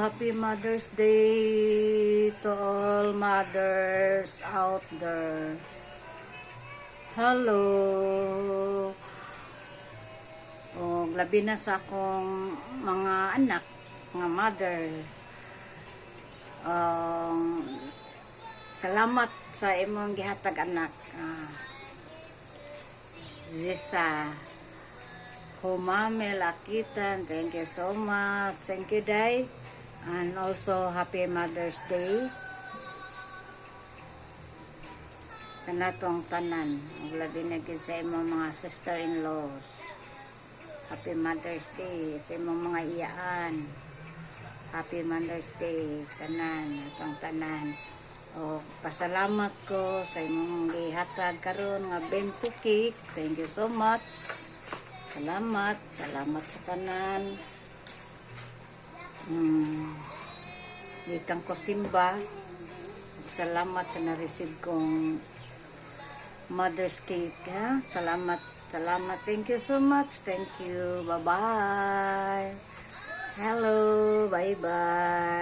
Happy Mother's Day to all mothers out there. Hello. O, labi na sa akong mga anak, mga mother. Salamat sa imong gihatag anak. Zisa. Humame Lakitan, thank you so much. Thank you, Day. And also, Happy Mother's Day. Kanatong tanan. Labi na gid sa imong mga sister-in-laws. Happy Mother's Day sa imong mga iyaan. Happy Mother's Day, tanan, atong tanan. O, pasalamat ko sa imong gihatag karon nga bento cake. Thank you so much. Salamat sa tanan. Ikang ko simba. Salamat sa na-receive kong mother's cake. Ha? Salamat. Thank you so much. Thank you. Bye-bye. Hello. Bye-bye.